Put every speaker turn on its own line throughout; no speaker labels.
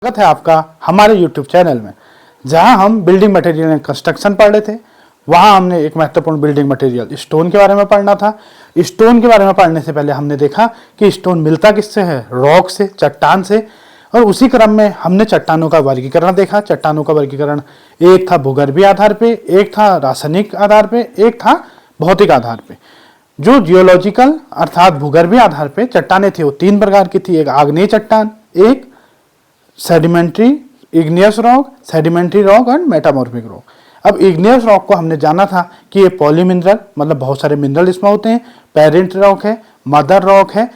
स्वागत है आपका हमारे YouTube चैनल में, जहां हम बिल्डिंग मटेरियल एंड कंस्ट्रक्शन पढ़ रहे थे। वहां हमने एक महत्वपूर्ण बिल्डिंग मटेरियल स्टोन के बारे में पढ़ना था। स्टोन के बारे में पढ़ने से पहले हमने देखा कि स्टोन मिलता किससे है, रॉक से, चट्टान से। और उसी क्रम में हमने चट्टानों का वर्गीकरण देखा। चट्टानों का वर्गीकरण एक था भूगर्भीय आधार पे, एक था रासायनिक आधार पे, एक था भौतिक आधार पे। जो जियोलॉजिकल अर्थात भूगर्भीय आधार पे चट्टानें थी वो तीन प्रकार की थी। एक आग्नेय चट्टान, एक sedimentary igneous rock, sedimentary rock और मेटामॉर्फिक रॉक। अब इग्नियस रॉक को हमने जाना था कि ये पॉलीमिनरल, मतलब बहुत सारे मिनरल इसमें होते हैं। पेरेंट रॉक है, मदर रॉक है,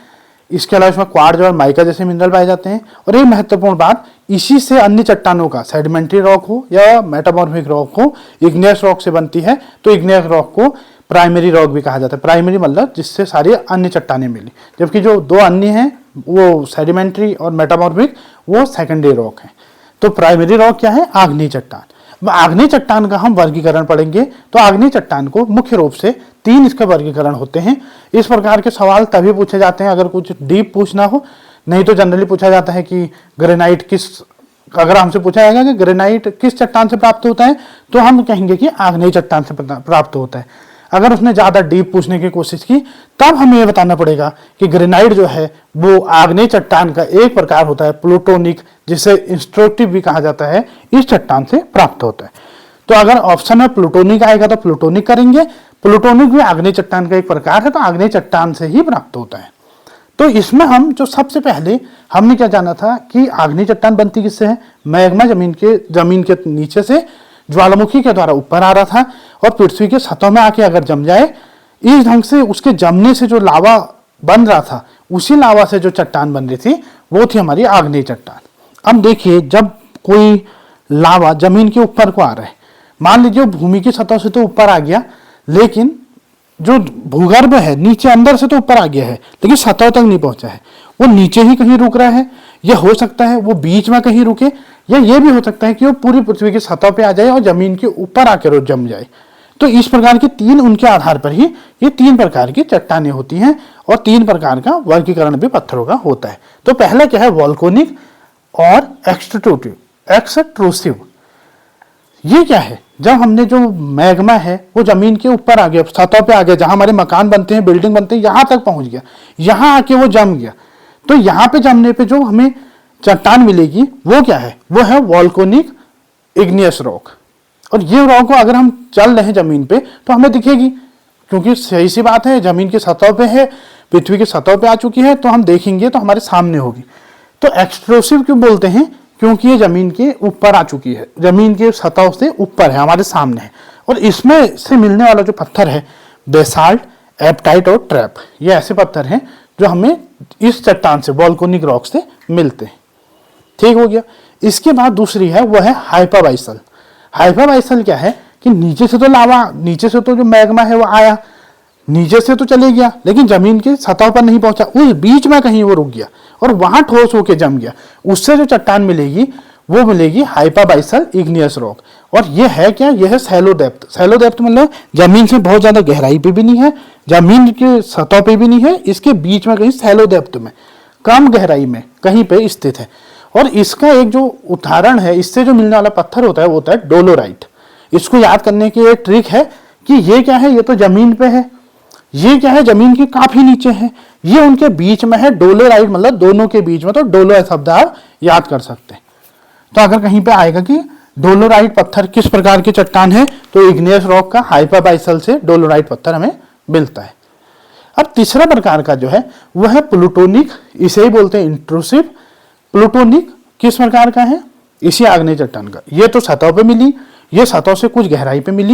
इसके अलावा इसमें क्वार्ट्ज और माइका जैसे मिनरल पाए जाते हैं। और एक महत्वपूर्ण बात, इसी से अन्य चट्टानों का सेडिमेंट्री रॉक हो या मेटामॉर्फिक रॉक हो, इग्नियस रॉक से बनती है। तो इग्नियस रॉक को प्राइमरी रॉक भी कहा जाता है। प्राइमरी मतलब जिससे सारी अन्य चट्टानें मिली, जबकि जो दो अन्य हैं वो सेडिमेंट्री और मेटामॉर्फिक, वो सेकेंडरी रॉक है। तो प्राइमरी रॉक क्या है? आग्नेय चट्टान। आग्नेय चट्टान का हम वर्गीकरण पढ़ेंगे। तो आग्नेय चट्टान को मुख्य रूप से तीन इसके वर्गीकरण होते हैं। इस प्रकार के सवाल तभी पूछे जाते हैं अगर कुछ डीप पूछना हो, नहीं तो जनरली पूछा जाता है कि ग्रेनाइट किस, अगर हमसे पूछा जाएगा कि ग्रेनाइट किस चट्टान से प्राप्त होता है, तो हम कहेंगे कि आग्नेय चट्टान से प्राप्त होता है। अगर उसने ज्यादा डीप पूछने की कोशिश की, तब हमें यह बताना पड़ेगा कि ग्रेनाइट जो है वो आग्नेय चट्टान का एक प्रकार होता है, प्लूटोनिक, जिसे इंस्ट्रक्टिव भी कहा जाता है, इस चट्टान से प्राप्त होता है। तो अगर ऑप्शन में प्लूटोनिक आएगा तो प्लूटोनिक करेंगे। प्लूटोनिक भी आग्नेय चट्टान का एक प्रकार है, तो आग्नेय चट्टान से ही प्राप्त होता है। तो इसमें हम जो सबसे पहले हमने क्या जाना था कि आग्नेय चट्टान बनती किससे है? मैग्मा जमीन के नीचे से ज्वालामुखी के द्वारा ऊपर आ रहा था और पृथ्वी के सतह में आके अगर जम जाए, इस ढंग से उसके जमने से जो लावा बन रहा था, उसी लावा से जो चट्टान बन रही थी वो थी हमारी आग्नेय चट्टान। अब देखिए, जब कोई लावा जमीन के ऊपर को आ रहा है, मान लीजिए भूमि की सतह से तो ऊपर आ गया, लेकिन जो भूगर्भ है नीचे अंदर से तो ऊपर आ गया है, लेकिन सतह तक नहीं पहुंचा है, वो नीचे ही कहीं रुक रहा है। यह हो सकता है वो बीच में कहीं रुके, या ये भी हो सकता है कि वो पूरी पृथ्वी की सतह पे आ जाए और जमीन के ऊपर आकर जम जाए। तो इस प्रकार के तीन, उनके आधार पर ही ये तीन प्रकार की चट्टानें होती हैं और तीन प्रकार का वर्गीकरण भी पत्थरों का होता है। तो पहला क्या है? वोल्केनिक और एक्सट्रूसिव। ये क्या है? जब हमने जो मैग्मा है वो जमीन के ऊपर आ गया, सतह पे आ गया, जहां हमारे मकान बनते हैं, बिल्डिंग बनते हैं, यहां तक पहुंच गया, यहां आके वो जम गया। तो यहां पे जमने पे जो हमें चट्टान मिलेगी वो क्या है? वो है वोल्केनिक इग्नियस रॉक। और ये रॉक को अगर हम चल रहे हैं जमीन पे तो हमें दिखेगी, क्योंकि सही सी बात है, जमीन की सतह पे है, पृथ्वी की सतह पे आ चुकी है, तो हम देखेंगे तो हमारे सामने होगी। तो एक्सट्रूसिव क्यों बोलते हैं? क्योंकि ये जमीन के ऊपर आ चुकी है, जमीन के सतह से ऊपर है, हमारे सामने है। और इसमें से मिलने वाला जो पत्थर है, बेसाल्ट, एप्टाइट और ट्रैप, ये ऐसे पत्थर हैं जो हमें इस चट्टान से, वोल्केनिक रॉक से मिलते हैं। ठीक हो गया। इसके बाद दूसरी है, वो है हाइपरबाइसल। हाइपरबाइसल क्या है कि नीचे से तो लावा, नीचे से तो जो मैग्मा है वो आया, नीचे से तो चले गया, लेकिन जमीन की सतह पर नहीं पहुंचा, उस बीच में कहीं वो रुक गया और वहां ठोस होके जम गया। उससे जो चट्टान मिलेगी वो मिलेगी हाइपरबाइसल इग्नियस रॉक। और ये है क्या? ये है सैलो डेप्थ। सैलो डेप्थ मतलब जमीन से बहुत ज्यादा गहराई पे भी नहीं है, जमीन के सतह पे भी नहीं है, इसके बीच में कहीं सैलो डेप्थ में, कम गहराई में कहीं पे स्थित है। और इसका एक जो उदाहरण है, इससे जो मिलने वाला पत्थर होता है वो होता है डोलोराइट। इसको याद करने की एक ट्रिक है कि ये क्या है? ये तो जमीन पे है, ये क्या है? जमीन के काफी नीचे है, ये उनके बीच में है। डोलोराइट मतलब दोनों के बीच में, तो डोलो शब्द आप याद कर सकते हैं। तो अगर कहीं पे आएगा कि डोलोराइट पत्थर किस प्रकार की चट्टान है, तो इग्नियस रॉक का हाइपरबाइसल से डोलोराइट पत्थर हमें मिलता है। अब तीसरा प्रकार का जो है वह है प्लूटोनिक, इसे ही बोलते हैं इंट्रूसिव। प्लूटोनिक किस प्रकार का है? इसी आग्नेय चट्टान का। ये तो सतह पे मिली, ये सतह से कुछ गहराई पे मिली,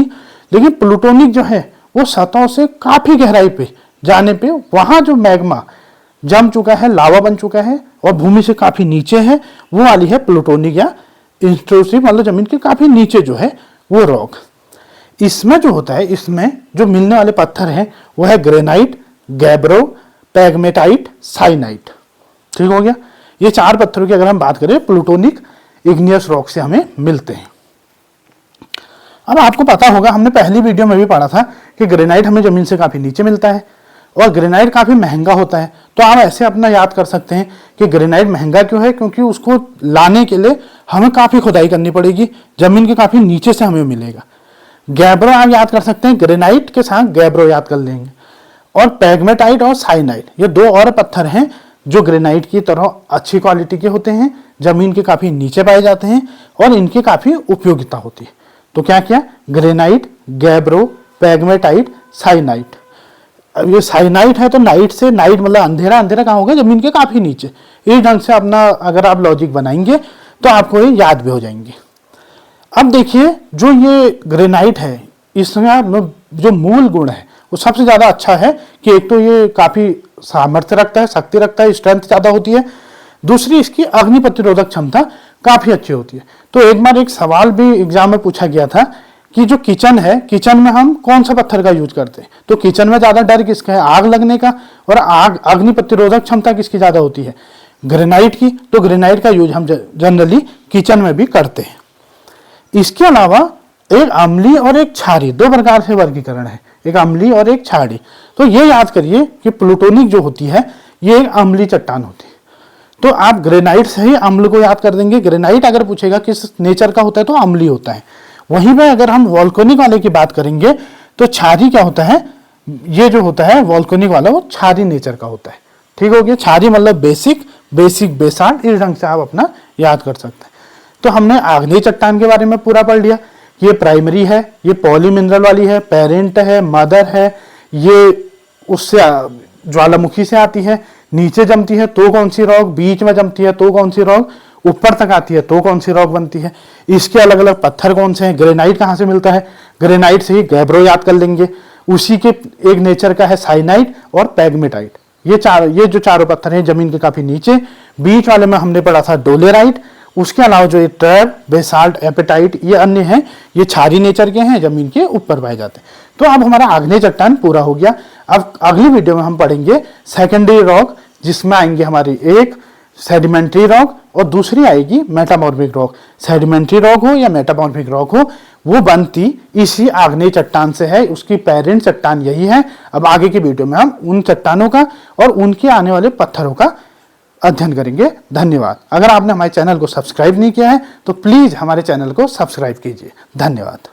लेकिन प्लूटोनिक जो है वो सतह से काफी गहराई पे जाने पे वहां जो मैग्मा जम चुका है, लावा बन चुका है और भूमि से काफी नीचे है, वो वाली है प्लूटोनिक या इंट्रूसिव, मतलब जमीन के काफी नीचे जो है वो रॉक। इसमें जो होता है, इसमें जो मिलने वाले पत्थर हैं वो है ग्रेनाइट, गैब्रो, पैगमेटाइट, साइनाइट। ठीक हो गया। ये चार पत्थरों की अगर हम बात करें प्लूटोनिक इग्नियस रॉक से हमें मिलते हैं। अब आपको पता होगा, हमने पहली वीडियो में भी पढ़ा था कि ग्रेनाइट हमें जमीन से काफी नीचे मिलता है और ग्रेनाइट काफी महंगा होता है। तो आप ऐसे अपना याद कर सकते हैं कि ग्रेनाइट महंगा क्यों है, क्योंकि उसको लाने के लिए हमें काफ़ी खुदाई करनी पड़ेगी, ज़मीन के काफ़ी नीचे से हमें मिलेगा। गैब्रो आप याद कर सकते हैं, ग्रेनाइट के साथ गैब्रो याद कर लेंगे। और पैगमेटाइट और साइनाइट ये दो और पत्थर हैं जो ग्रेनाइट की तरह अच्छी क्वालिटी के होते हैं, ज़मीन के काफ़ी नीचे पाए जाते हैं और इनकी काफ़ी उपयोगिता होती है। तो क्या क्या, ग्रेनाइट, गैब्रो, पैगमेटाइट, साइनाइट। अब ये साइनाइट है तो नाइट से, नाइट मतलब अंधेरा, अंधेरा कहाँ होगा, जमीन के काफी नीचे। इस ढंग से अपना अगर आप लॉजिक बनाएंगे तो आपको ये याद भी हो जाएंगे। अब देखिए जो ये ग्रेनाइट है इसमें जो मूल गुण है वो सबसे ज्यादा अच्छा है कि एक तो ये काफी सामर्थ्य रखता है, शक्ति रखता है, स्ट्रेंथ ज्यादा होती है। दूसरी इसकी अग्नि प्रतिरोधक क्षमता काफी अच्छी होती है। तो एक बार एक सवाल भी एग्जाम में पूछा गया था कि जो किचन है, किचन में हम कौन सा पत्थर का यूज करते हैं, तो किचन में ज्यादा डर किसका है, आग लगने का, और आग अग्नि प्रतिरोधक क्षमता किसकी ज्यादा होती है, ग्रेनाइट की। तो ग्रेनाइट का यूज हम जनरली किचन में भी करते हैं। इसके अलावा एक अम्लीय और एक क्षारीय, दो प्रकार से वर्गीकरण है, एक अम्लीय और एक क्षारीय। तो ये याद करिए कि प्लूटोनिक जो होती है ये एक अम्लीय चट्टान होती है। तो आप ग्रेनाइट से ही अम्ल को याद कर देंगे। ग्रेनाइट अगर पूछेगा किस नेचर का होता है तो अम्लीय होता है। वहीं पे अगर हम वॉल्केनिक वाले की बात करेंगे तो क्षारीय क्या होता है, ये जो होता है वॉल्केनिक वाला वो क्षारीय नेचर का होता है। ठीक हो गया, क्षारीय मतलब बेसिक, बेसाल्ट, इस ढंग से आप अपना याद कर सकते हैं। तो हमने आग्नेय चट्टान के बारे में पूरा पढ़ लिया। ये प्राइमरी है, ये पॉली मिनरल वाली है, पेरेंट है, मदर है, ये उससे ज्वालामुखी से आती है, नीचे जमती है तो कौन सी रॉक, बीच में जमती है तो कौन सी रॉक, ऊपर तक आती है तो कौन सी रॉक बनती है। इसके अलग अलग पत्थर कौन से हैं, ग्रेनाइट कहाँ से मिलता है, ग्रेनाइट से ही गैब्रो याद कर लेंगे। उसी के एक नेचर का है साइनाइट और पैगमेटाइट। ये जो चारों पत्थर हैं जमीन के काफी नीचे। बीच वाले में हमने पढ़ा था डोलेराइट। उसके अलावा जो ये ट्रैप, बेसाल्ट, एपेटाइट, ये अन्य हैं, ये क्षारीय नेचर के हैं, जमीन के ऊपर पाए जाते हैं। तो अब हमारा आग्नेय चट्टान पूरा हो गया। अब अगली वीडियो में हम पढ़ेंगे सेकेंडरी रॉक, जिसमें आएंगे हमारी एक सेडिमेंट्री रॉक और दूसरी आएगी मेटामॉर्फिक रॉक। सेडिमेंट्री रॉक हो या मेटामॉर्फिक रॉक हो, वो बनती इसी आग्नेय चट्टान से है, उसकी पेरेंट चट्टान यही है। अब आगे की वीडियो में हम उन चट्टानों का और उनके आने वाले पत्थरों का अध्ययन करेंगे। धन्यवाद। अगर आपने हमारे चैनल को सब्सक्राइब नहीं किया है तो प्लीज हमारे चैनल को सब्सक्राइब कीजिए। धन्यवाद।